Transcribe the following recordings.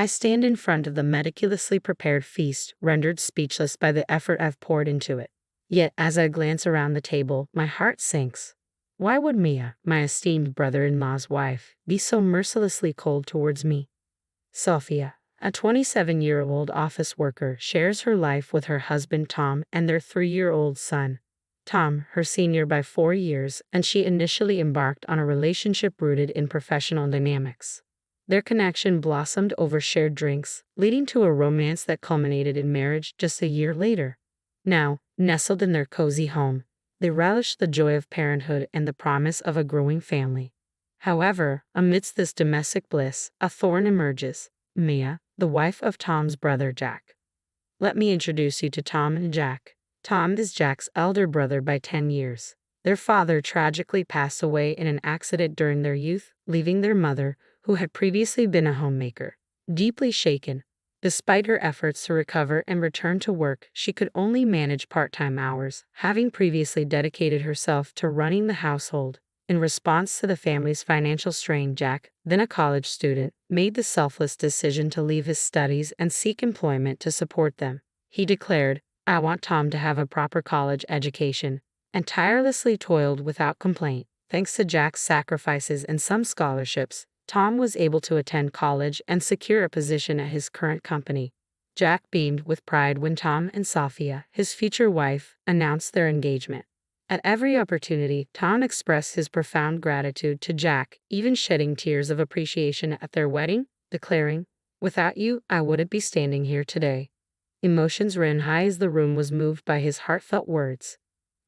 I stand in front of the meticulously prepared feast, rendered speechless by the effort I've poured into it. Yet, as I glance around the table, my heart sinks. Why would Mia, my esteemed brother-in-law's wife, be so mercilessly cold towards me? Sophia, a 27-year-old office worker, shares her life with her husband Tom and their 3-year-old son. Tom, her senior by 4 years, and she initially embarked on a relationship rooted in professional dynamics. Their connection blossomed over shared drinks, leading to a romance that culminated in marriage just a year later. Now, nestled in their cozy home, they relish the joy of parenthood and the promise of a growing family. However, amidst this domestic bliss, a thorn emerges: Mia, the wife of Tom's brother Jack. Let me introduce you to Tom and Jack. Tom is Jack's elder brother by 10 years. Their father tragically passed away in an accident during their youth, leaving their mother, who had previously been a homemaker, deeply shaken. Despite her efforts to recover and return to work, she could only manage part-time hours, having previously dedicated herself to running the household. In response to the family's financial strain, Jack, then a college student, made the selfless decision to leave his studies and seek employment to support them. He declared, "I want Tom to have a proper college education," and tirelessly toiled without complaint. Thanks to Jack's sacrifices and some scholarships, Tom was able to attend college and secure a position at his current company. Jack beamed with pride when Tom and Sophia, his future wife, announced their engagement. At every opportunity, Tom expressed his profound gratitude to Jack, even shedding tears of appreciation at their wedding, declaring, "Without you, I wouldn't be standing here today." Emotions ran high as the room was moved by his heartfelt words.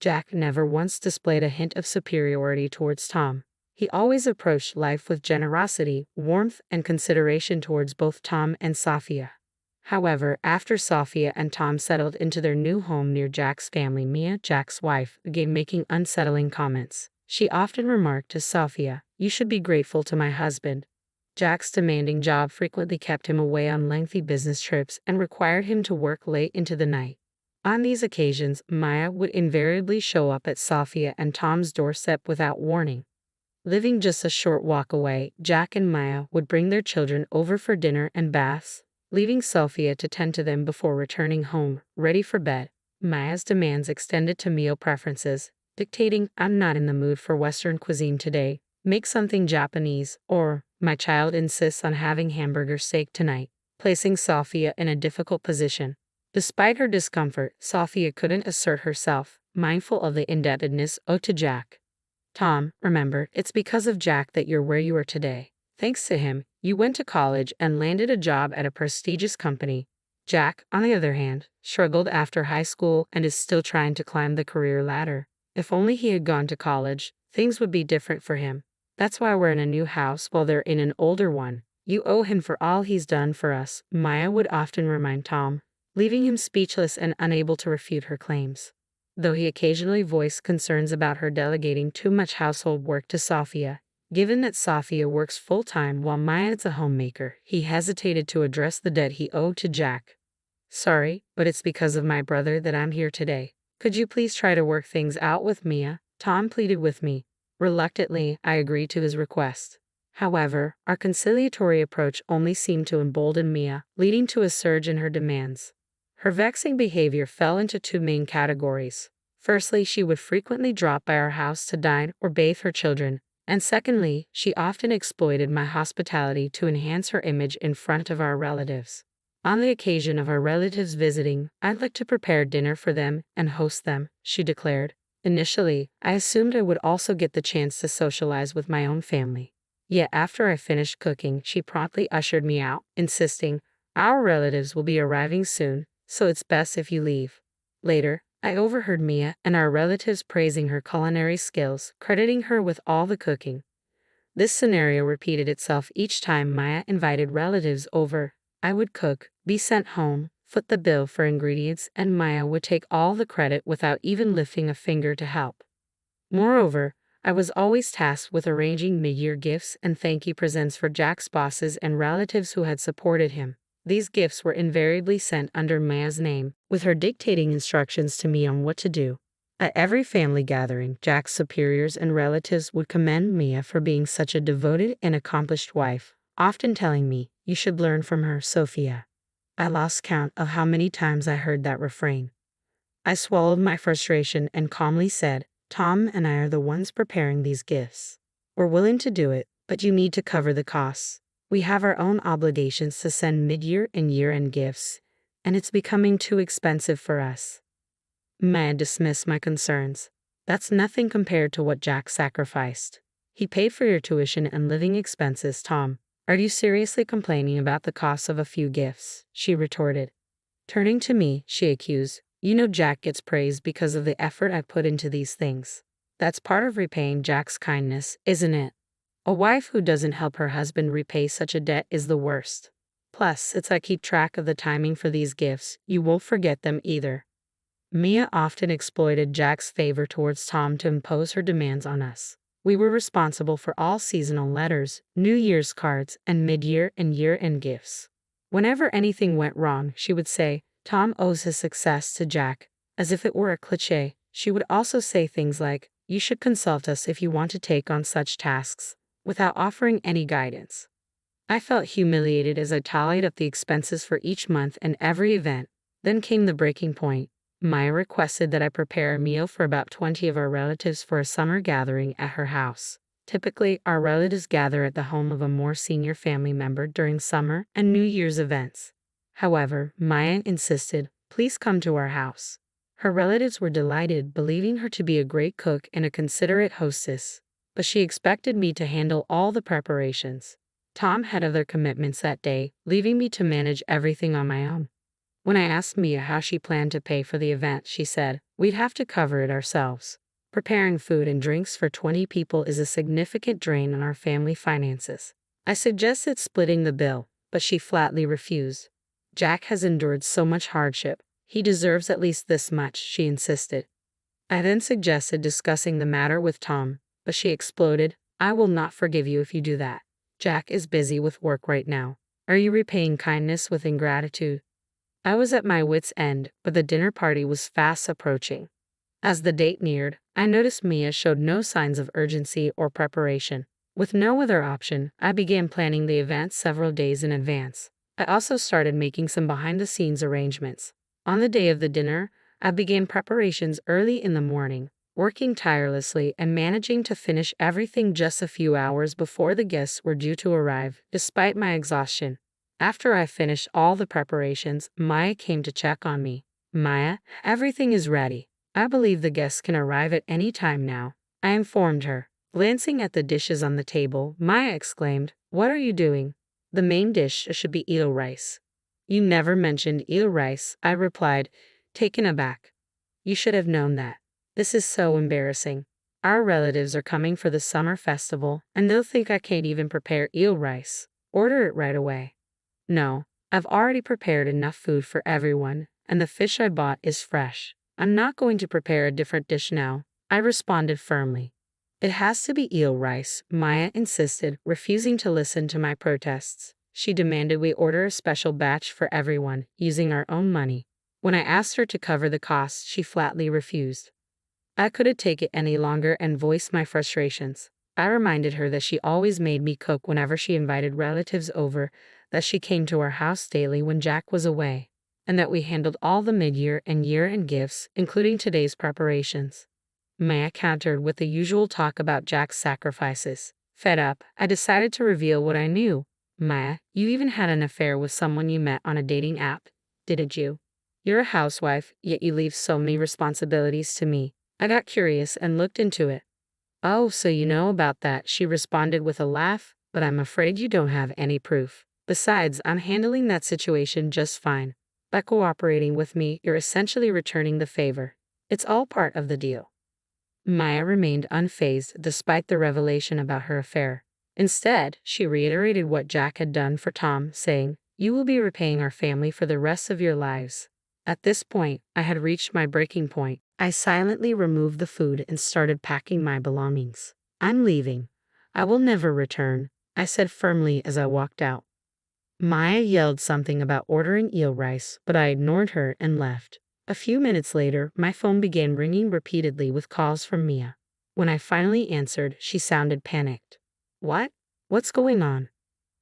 Jack never once displayed a hint of superiority towards Tom. He always approached life with generosity, warmth, and consideration towards both Tom and Sophia. However, after Sophia and Tom settled into their new home near Jack's family, Mia, Jack's wife, began making unsettling comments. She often remarked to Sophia, "You should be grateful to my husband." Jack's demanding job frequently kept him away on lengthy business trips and required him to work late into the night. On these occasions, Maya would invariably show up at Sophia and Tom's doorstep without warning. Living just a short walk away, Jack and Maya would bring their children over for dinner and baths, leaving Sophia to tend to them before returning home, ready for bed. Maya's demands extended to meal preferences, dictating, "I'm not in the mood for Western cuisine today, make something Japanese," or "My child insists on having hamburger steak tonight," placing Sophia in a difficult position. Despite her discomfort, Sophia couldn't assert herself, mindful of the indebtedness owed to Jack. "Tom, remember, it's because of Jack that you're where you are today. Thanks to him, you went to college and landed a job at a prestigious company." Jack, on the other hand, struggled after high school and is still trying to climb the career ladder. If only he had gone to college, things would be different for him. "That's why we're in a new house while they're in an older one. You owe him for all he's done for us," Maya would often remind Tom, leaving him speechless and unable to refute her claims. Though he occasionally voiced concerns about her delegating too much household work to Sophia, given that Sophia works full-time while Maya is a homemaker, he hesitated to address the debt he owed to Jack. "Sorry, but it's because of my brother that I'm here today. Could you please try to work things out with Mia?" Tom pleaded with me. Reluctantly, I agreed to his request. However, our conciliatory approach only seemed to embolden Mia, leading to a surge in her demands. Her vexing behavior fell into two main categories. Firstly, she would frequently drop by our house to dine or bathe her children, and secondly, she often exploited my hospitality to enhance her image in front of our relatives. On the occasion of our relatives visiting, I'd like to prepare dinner for them and host them, she declared. Initially, I assumed I would also get the chance to socialize with my own family. Yet after I finished cooking, she promptly ushered me out, insisting, "Our relatives will be arriving soon, so it's best if you leave." Later, I overheard Mia and our relatives praising her culinary skills, crediting her with all the cooking. This scenario repeated itself each time Maya invited relatives over. I would cook, be sent home, foot the bill for ingredients, and Maya would take all the credit without even lifting a finger to help. Moreover, I was always tasked with arranging mid-year gifts and thank you presents for Jack's bosses and relatives who had supported him. These gifts were invariably sent under Maya's name, with her dictating instructions to me on what to do. At every family gathering, Jack's superiors and relatives would commend Mia for being such a devoted and accomplished wife, often telling me, You should learn from her, Sophia. I lost count of how many times I heard that refrain. I swallowed my frustration and calmly said, Tom and I are the ones preparing these gifts. We're willing to do it, but you need to cover the costs. We have our own obligations to send mid-year and year-end gifts, and it's becoming too expensive for us. Maya dismissed my concerns. That's nothing compared to what Jack sacrificed. He paid for your tuition and living expenses, Tom. Are you seriously complaining about the cost of a few gifts? She retorted. Turning to me, she accused, you know Jack gets praised because of the effort I put into these things. That's part of repaying Jack's kindness, isn't it? A wife who doesn't help her husband repay such a debt is the worst. Plus, it's I keep track of the timing for these gifts, you won't forget them either. Mia often exploited Jack's favor towards Tom to impose her demands on us. We were responsible for all seasonal letters, New Year's cards, and mid-year and year-end gifts. Whenever anything went wrong, she would say, Tom owes his success to Jack. As if it were a cliché, she would also say things like, you should consult us if you want to take on such tasks, without offering any guidance. I felt humiliated as I tallied up the expenses for each month and every event. Then came the breaking point. Maya requested that I prepare a meal for about 20 of our relatives for a summer gathering at her house. Typically, our relatives gather at the home of a more senior family member during summer and New Year's events. However, Maya insisted, please come to our house. Her relatives were delighted, believing her to be a great cook and a considerate hostess, but she expected me to handle all the preparations. Tom had other commitments that day, leaving me to manage everything on my own. When I asked Mia how she planned to pay for the event, she said, we'd have to cover it ourselves. Preparing food and drinks for 20 people is a significant drain on our family finances. I suggested splitting the bill, but she flatly refused. Jack has endured so much hardship. He deserves at least this much, she insisted. I then suggested discussing the matter with Tom, but she exploded, I will not forgive you if you do that. Jack is busy with work right now. Are you repaying kindness with ingratitude? I was at my wit's end, but the dinner party was fast approaching. As the date neared, I noticed Mia showed no signs of urgency or preparation. With no other option, I began planning the event several days in advance. I also started making some behind-the-scenes arrangements. On the day of the dinner, I began preparations early in the morning, working tirelessly and managing to finish everything just a few hours before the guests were due to arrive, despite my exhaustion. After I finished all the preparations, Maya came to check on me. Maya, everything is ready. I believe the guests can arrive at any time now, I informed her. Glancing at the dishes on the table, Maya exclaimed, what are you doing? The main dish should be eel rice. You never mentioned eel rice, I replied, taken aback. You should have known that. This is so embarrassing. Our relatives are coming for the summer festival, and they'll think I can't even prepare eel rice. Order it right away. No, I've already prepared enough food for everyone, and the fish I bought is fresh. I'm not going to prepare a different dish now, I responded firmly. It has to be eel rice, Maya insisted, refusing to listen to my protests. She demanded we order a special batch for everyone, using our own money. When I asked her to cover the costs, she flatly refused. I couldn't take it any longer and voiced my frustrations. I reminded her that she always made me cook whenever she invited relatives over, that she came to our house daily when Jack was away, and that we handled all the mid-year and year-end gifts, including today's preparations. Maya countered with the usual talk about Jack's sacrifices. Fed up, I decided to reveal what I knew. Maya, you even had an affair with someone you met on a dating app, didn't you? You're a housewife, yet you leave so many responsibilities to me. I got curious and looked into it. Oh, so you know about that, she responded with a laugh, but I'm afraid you don't have any proof. Besides, I'm handling that situation just fine. By cooperating with me, you're essentially returning the favor. It's all part of the deal. Maya remained unfazed despite the revelation about her affair. Instead, she reiterated what Jack had done for Tom, saying, you will be repaying our family for the rest of your lives. At this point, I had reached my breaking point. I silently removed the food and started packing my belongings. I'm leaving. I will never return, I said firmly as I walked out. Maya yelled something about ordering eel rice, but I ignored her and left. A few minutes later, my phone began ringing repeatedly with calls from Mia. When I finally answered, she sounded panicked. What? What's going on?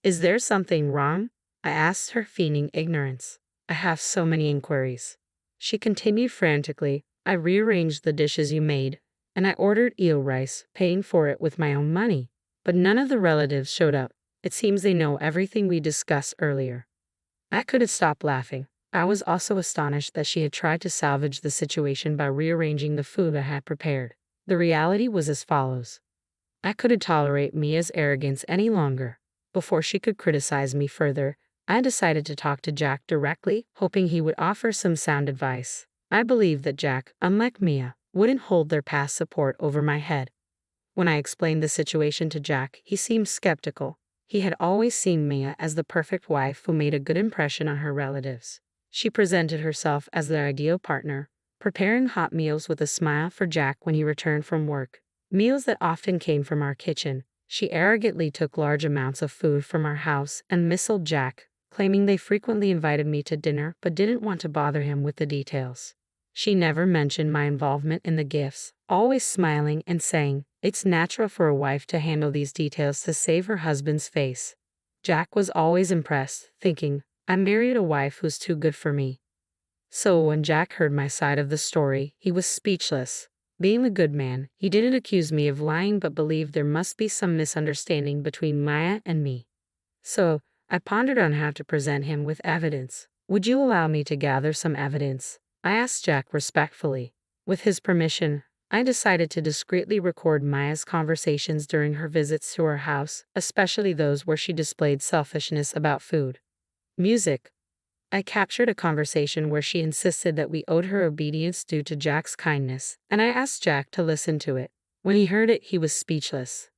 Is there something wrong? I asked her, feigning ignorance. I have so many inquiries. She continued frantically. I rearranged the dishes you made, and I ordered eel rice, paying for it with my own money. But none of the relatives showed up. It seems they know everything we discussed earlier. I couldn't stop laughing. I was also astonished that she had tried to salvage the situation by rearranging the food I had prepared. The reality was as follows. I couldn't tolerate Mia's arrogance any longer. Before she could criticize me further, I decided to talk to Jack directly, hoping he would offer some sound advice. I believed that Jack, unlike Mia, wouldn't hold their past support over my head. When I explained the situation to Jack, he seemed skeptical. He had always seen Mia as the perfect wife who made a good impression on her relatives. She presented herself as their ideal partner, preparing hot meals with a smile for Jack when he returned from work. Meals that often came from our kitchen. She arrogantly took large amounts of food from our house and missiled Jack, claiming they frequently invited me to dinner but didn't want to bother him with the details. She never mentioned my involvement in the gifts, always smiling and saying, "It's natural for a wife to handle these details to save her husband's face." Jack was always impressed, thinking, I married a wife who's too good for me. So when Jack heard my side of the story, he was speechless. Being a good man, he didn't accuse me of lying but believed there must be some misunderstanding between Maya and me. So, I pondered on how to present him with evidence. Would you allow me to gather some evidence? I asked Jack respectfully. With his permission, I decided to discreetly record Maya's conversations during her visits to our house, especially those where she displayed selfishness about food. Music. I captured a conversation where she insisted that we owed her obedience due to Jack's kindness, and I asked Jack to listen to it. When he heard it, he was speechless.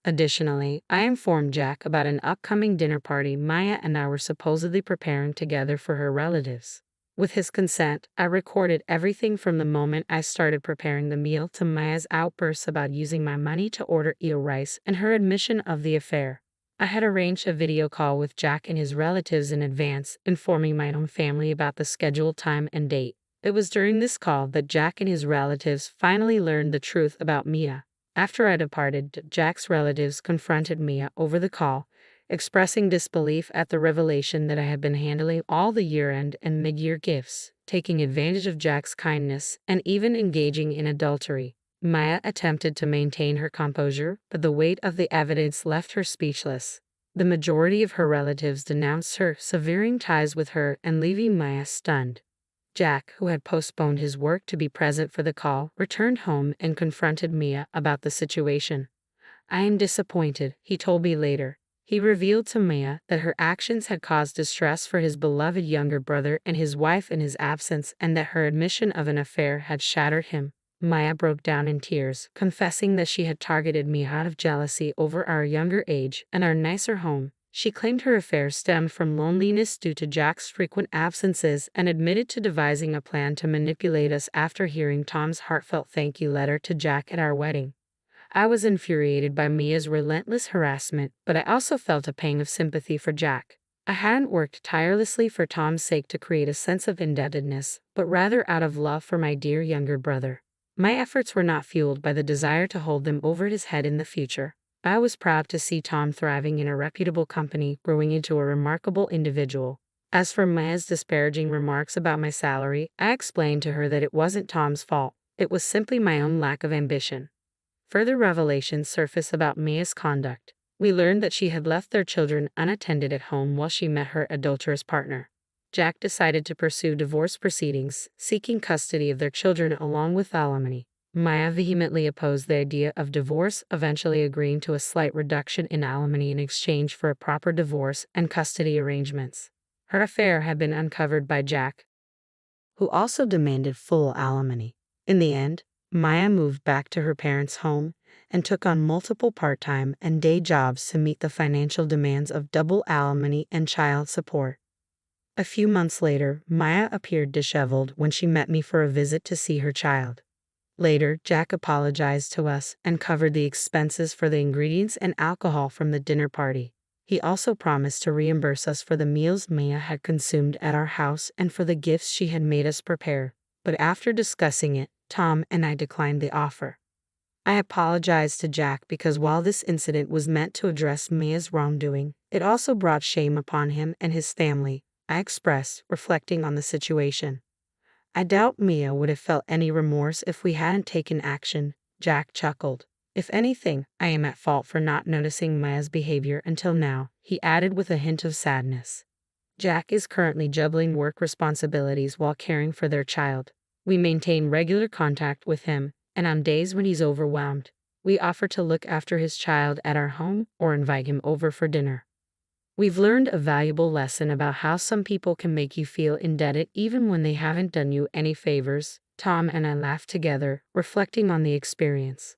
Additionally, I informed Jack about an upcoming dinner party Maya and I were supposedly preparing together for her relatives. With his consent, I recorded everything from the moment I started preparing the meal to Maya's outbursts about using my money to order eel rice and her admission of the affair. I had arranged a video call with Jack and his relatives in advance, informing my own family about the scheduled time and date. It was during this call that Jack and his relatives finally learned the truth about Mia. After I departed, Jack's relatives confronted Mia over the call, expressing disbelief at the revelation that I had been handling all the year-end and mid-year gifts, taking advantage of Jack's kindness, and even engaging in adultery. Maya attempted to maintain her composure, but the weight of the evidence left her speechless. The majority of her relatives denounced her, severing ties with her and leaving Maya stunned. Jack, who had postponed his work to be present for the call, returned home and confronted Mia about the situation. I am disappointed, he told me later. He revealed to Mia that her actions had caused distress for his beloved younger brother and his wife in his absence, and that her admission of an affair had shattered him. Maya broke down in tears, confessing that she had targeted me out of jealousy over our younger age and our nicer home. She claimed her affair stemmed from loneliness due to Jack's frequent absences and admitted to devising a plan to manipulate us after hearing Tom's heartfelt thank you letter to Jack at our wedding. I was infuriated by Mia's relentless harassment, but I also felt a pang of sympathy for Jack. I hadn't worked tirelessly for Tom's sake to create a sense of indebtedness, but rather out of love for my dear younger brother. My efforts were not fueled by the desire to hold them over his head in the future. I was proud to see Tom thriving in a reputable company, growing into a remarkable individual. As for Maya's disparaging remarks about my salary, I explained to her that it wasn't Tom's fault. It was simply my own lack of ambition. Further revelations surfaced about Maya's conduct. We learned that she had left their children unattended at home while she met her adulterous partner. Jack decided to pursue divorce proceedings, seeking custody of their children along with alimony. Maya vehemently opposed the idea of divorce, eventually agreeing to a slight reduction in alimony in exchange for a proper divorce and custody arrangements. Her affair had been uncovered by Jack, who also demanded full alimony. In the end, Maya moved back to her parents' home and took on multiple part-time and day jobs to meet the financial demands of double alimony and child support. A few months later, Maya appeared disheveled when she met me for a visit to see her child. Later, Jack apologized to us and covered the expenses for the ingredients and alcohol from the dinner party. He also promised to reimburse us for the meals Maya had consumed at our house and for the gifts she had made us prepare. But after discussing it, Tom and I declined the offer. I apologized to Jack because while this incident was meant to address Mia's wrongdoing, it also brought shame upon him and his family, I expressed, reflecting on the situation. I doubt Mia would have felt any remorse if we hadn't taken action, Jack chuckled. If anything, I am at fault for not noticing Mia's behavior until now, he added with a hint of sadness. Jack is currently juggling work responsibilities while caring for their child. We maintain regular contact with him, and on days when he's overwhelmed, we offer to look after his child at our home or invite him over for dinner. We've learned a valuable lesson about how some people can make you feel indebted even when they haven't done you any favors. Tom and I laughed together, reflecting on the experience.